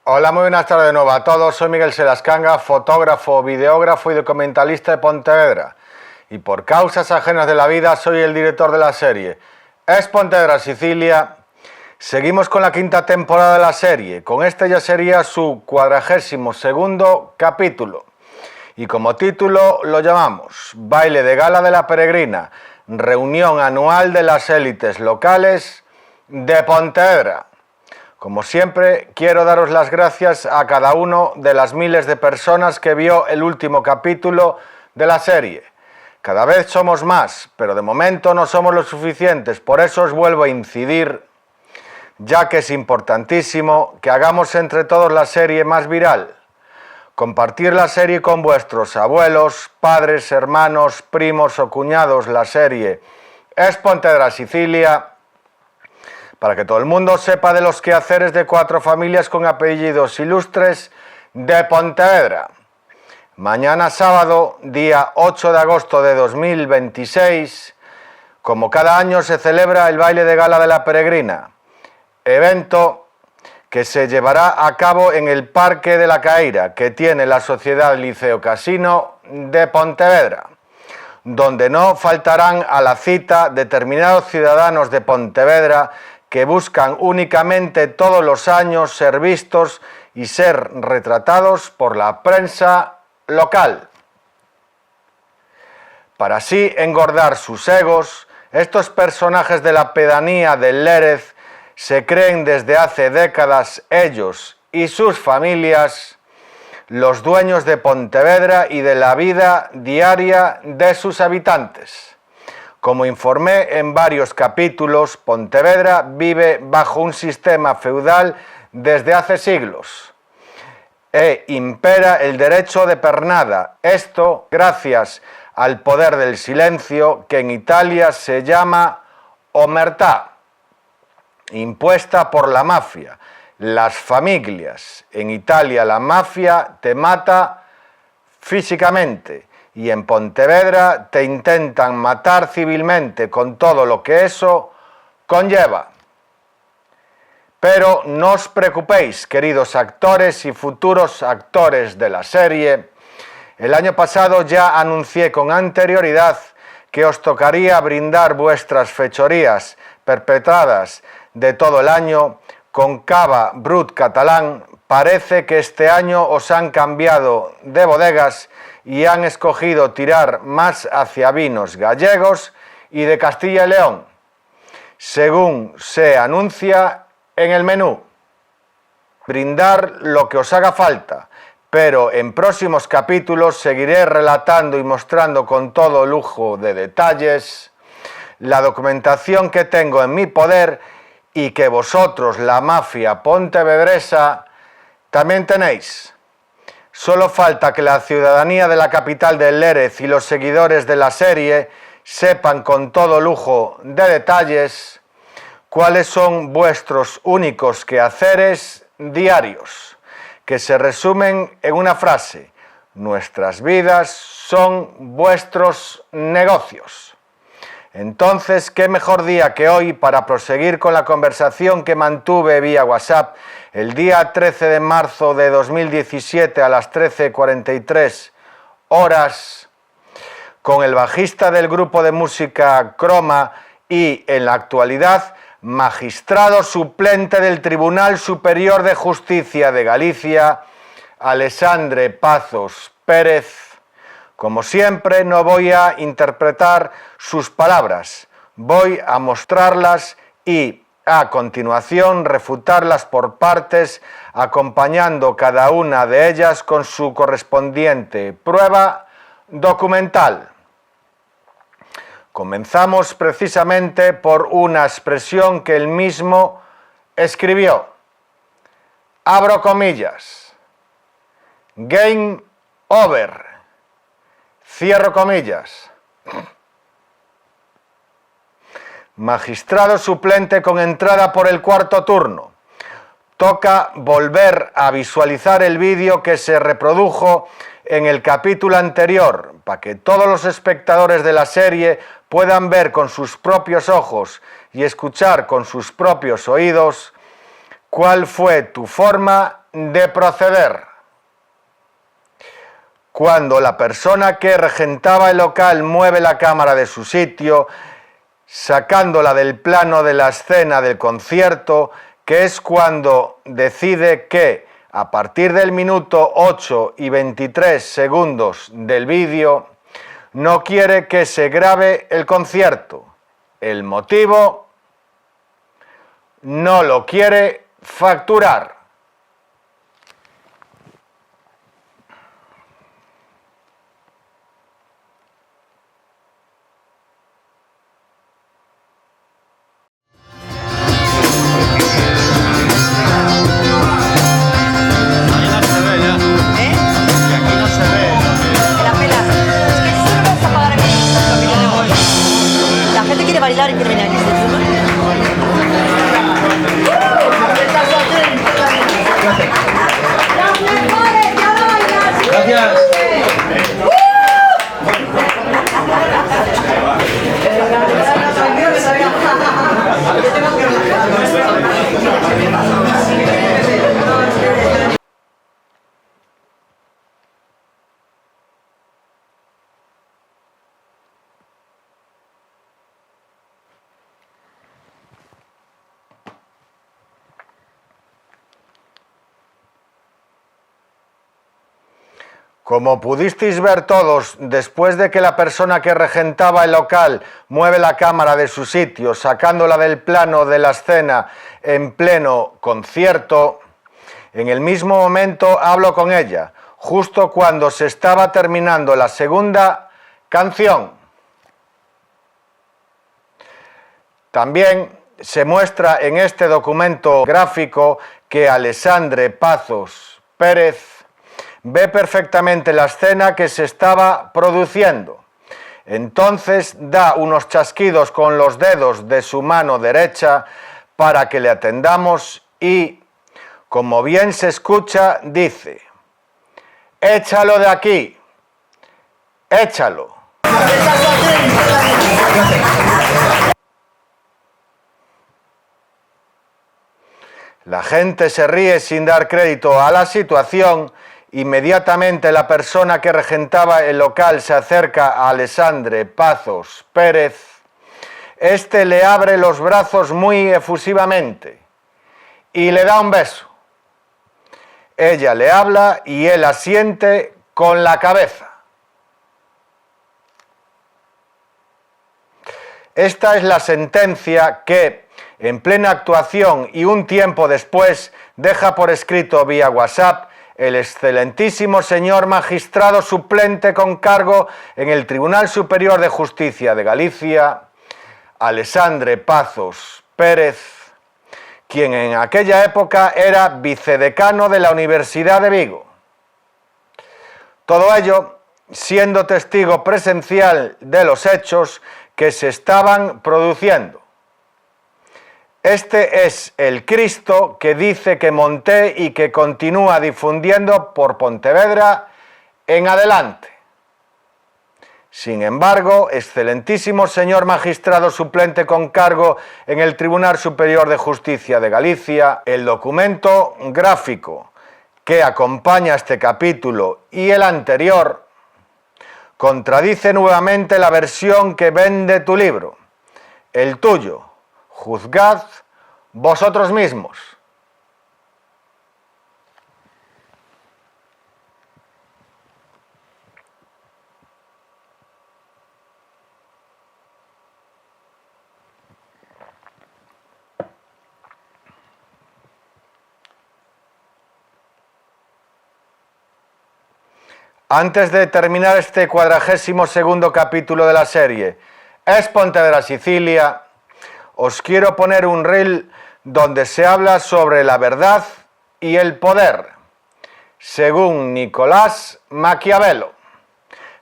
Hola, muy buenas tardes de nuevo a todos. Soy Miguel Selascanga, fotógrafo, videógrafo y documentalista de Pontevedra. Y por causas ajenas de la vida soy el director de la serie Es Pontevedra Sicilia. Seguimos con la quinta temporada de la serie. Con este ya sería su 42º capítulo. Y como título lo llamamos Baile de Gala de la Peregrina, reunión anual de las élites locales de Pontevedra. Como siempre, quiero daros las gracias a cada uno de las miles de personas que vio el último capítulo de la serie. Cada vez somos más, pero de momento no somos lo suficientes, por eso os vuelvo a incidir, ya que es importantísimo que hagamos entre todos la serie más viral. Compartir la serie con vuestros abuelos, padres, hermanos, primos o cuñados, la serie Es Pontevedra Sicilia, para que todo el mundo sepa de los quehaceres de 4 familias con apellidos ilustres de Pontevedra. Mañana sábado, día 8 de agosto de 2026, como cada año se celebra el Baile de Gala de la Peregrina, evento que se llevará a cabo en el Parque de la Caíra, que tiene la Sociedad Liceo Casino de Pontevedra, donde no faltarán a la cita determinados ciudadanos de Pontevedra que buscan únicamente todos los años ser vistos y ser retratados por la prensa local. Para así engordar sus egos, estos personajes de la pedanía del Lérez se creen desde hace décadas ellos y sus familias los dueños de Pontevedra y de la vida diaria de sus habitantes. Como informé en varios capítulos, Pontevedra vive bajo un sistema feudal desde hace siglos e impera el derecho de pernada, esto gracias al poder del silencio que en Italia se llama omertà, impuesta por la mafia, las familias. En Italia la mafia te mata físicamente y en Pontevedra te intentan matar civilmente con todo lo que eso conlleva. Pero no os preocupéis, queridos actores y futuros actores de la serie. El año pasado ya anuncié con anterioridad que os tocaría brindar vuestras fechorías perpetradas de todo el año con cava brut catalán. Parece que este año os han cambiado de bodegas y han escogido tirar más hacia vinos gallegos y de Castilla y León, según se anuncia en el menú. Brindar lo que os haga falta, pero en próximos capítulos seguiré relatando y mostrando con todo lujo de detalles la documentación que tengo en mi poder y que vosotros, la mafia pontevedresa, también tenéis. Solo falta que la ciudadanía de la capital del Lérez y los seguidores de la serie sepan con todo lujo de detalles cuáles son vuestros únicos quehaceres diarios, que se resumen en una frase: nuestras vidas son vuestros negocios. Entonces, ¿qué mejor día que hoy para proseguir con la conversación que mantuve vía WhatsApp el día 13 de marzo de 2017 a las 13:43 horas con el bajista del grupo de música Croma y, en la actualidad, magistrado suplente del Tribunal Superior de Justicia de Galicia, Alexandre Pazos Pérez? Como siempre, no voy a interpretar sus palabras, voy a mostrarlas y, a continuación, refutarlas por partes, acompañando cada una de ellas con su correspondiente prueba documental. Comenzamos precisamente por una expresión que él mismo escribió. Abro comillas. Game over. Cierro comillas. Magistrado suplente con entrada por el 4º turno. Toca volver a visualizar el vídeo que se reprodujo en el capítulo anterior, para que todos los espectadores de la serie puedan ver con sus propios ojos y escuchar con sus propios oídos cuál fue tu forma de proceder. Cuando la persona que regentaba el local mueve la cámara de su sitio, sacándola del plano de la escena del concierto, que es cuando decide que a partir del minuto 8 y 23 segundos del vídeo no quiere que se grabe el concierto. El motivo: no lo quiere facturar. Bailar y terminar. Gracias. Como pudisteis ver todos, después de que la persona que regentaba el local mueve la cámara de su sitio, sacándola del plano de la escena en pleno concierto, en el mismo momento hablo con ella, justo cuando se estaba terminando la segunda canción. También se muestra en este documento gráfico que Alessandre Pazos Pérez ve perfectamente la escena que se estaba produciendo. Entonces da unos chasquidos con los dedos de su mano derecha para que le atendamos y, como bien se escucha, dice: «Échalo de aquí, échalo». La gente se ríe sin dar crédito a la situación. Inmediatamente la persona que regentaba el local se acerca a Alessandre Pazos Pérez. Este le abre los brazos muy efusivamente y le da un beso. Ella le habla y él asiente con la cabeza. Esta es la sentencia que, en plena actuación y un tiempo después, deja por escrito vía WhatsApp el excelentísimo señor magistrado suplente con cargo en el Tribunal Superior de Justicia de Galicia, Alessandre Pazos Pérez, quien en aquella época era vicedecano de la Universidad de Vigo. Todo ello siendo testigo presencial de los hechos que se estaban produciendo. Este es el Cristo que dice que monté y que continúa difundiendo por Pontevedra en adelante. Sin embargo, excelentísimo señor magistrado suplente con cargo en el Tribunal Superior de Justicia de Galicia, el documento gráfico que acompaña este capítulo y el anterior contradice nuevamente la versión que vende tu libro, el tuyo. Juzgad vosotros mismos. Antes de terminar este 42º capítulo de la serie Es Pontevedra Sicilia, os quiero poner un reel donde se habla sobre la verdad y el poder, según Nicolás Maquiavelo,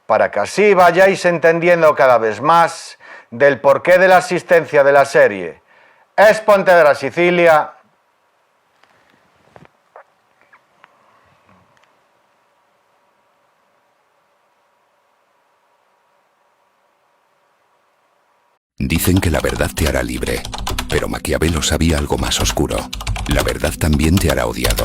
para que así vayáis entendiendo cada vez más del porqué de la existencia de la serie Es Pontevedra Sicilia. Dicen que la verdad te hará libre, pero Maquiavelo sabía algo más oscuro. La verdad también te hará odiado.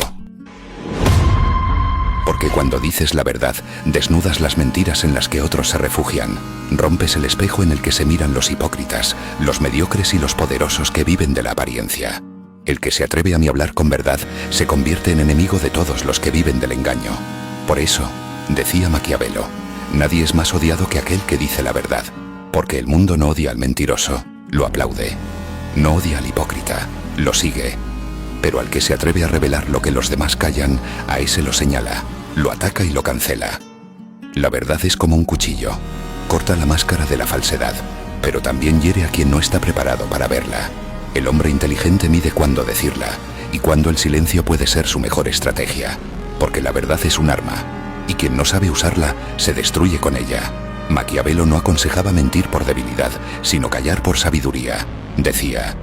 Porque cuando dices la verdad, desnudas las mentiras en las que otros se refugian. Rompes el espejo en el que se miran los hipócritas, los mediocres y los poderosos que viven de la apariencia. El que se atreve a hablar con verdad se convierte en enemigo de todos los que viven del engaño. Por eso, decía Maquiavelo, nadie es más odiado que aquel que dice la verdad, porque el mundo no odia al mentiroso, lo aplaude. No odia al hipócrita, lo sigue. Pero al que se atreve a revelar lo que los demás callan, a ese lo señala, lo ataca y lo cancela. La verdad es como un cuchillo, corta la máscara de la falsedad, pero también hiere a quien no está preparado para verla. El hombre inteligente mide cuándo decirla, y cuándo el silencio puede ser su mejor estrategia, porque la verdad es un arma, y quien no sabe usarla, se destruye con ella. Maquiavelo no aconsejaba mentir por debilidad, sino callar por sabiduría. Decía,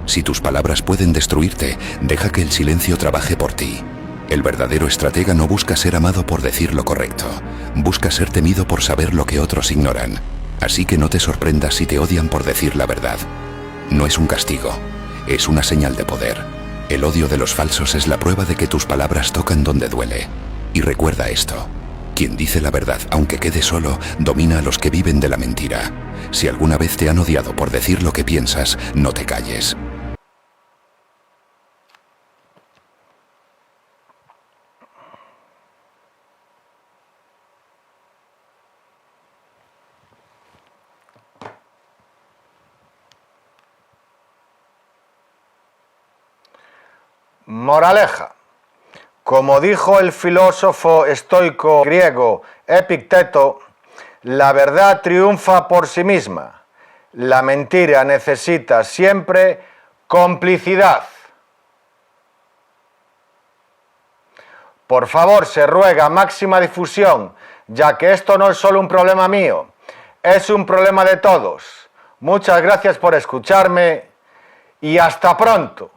si tus palabras pueden destruirte, deja que el silencio trabaje por ti. El verdadero estratega no busca ser amado por decir lo correcto, busca ser temido por saber lo que otros ignoran. Así que no te sorprendas si te odian por decir la verdad. No es un castigo, es una señal de poder. El odio de los falsos es la prueba de que tus palabras tocan donde duele. Y recuerda esto, quien dice la verdad, aunque quede solo, domina a los que viven de la mentira. Si alguna vez te han odiado por decir lo que piensas, no te calles. Moraleja. Como dijo el filósofo estoico griego Epicteto, la verdad triunfa por sí misma. La mentira necesita siempre complicidad. Por favor, se ruega máxima difusión, ya que esto no es solo un problema mío, es un problema de todos. Muchas gracias por escucharme y hasta pronto.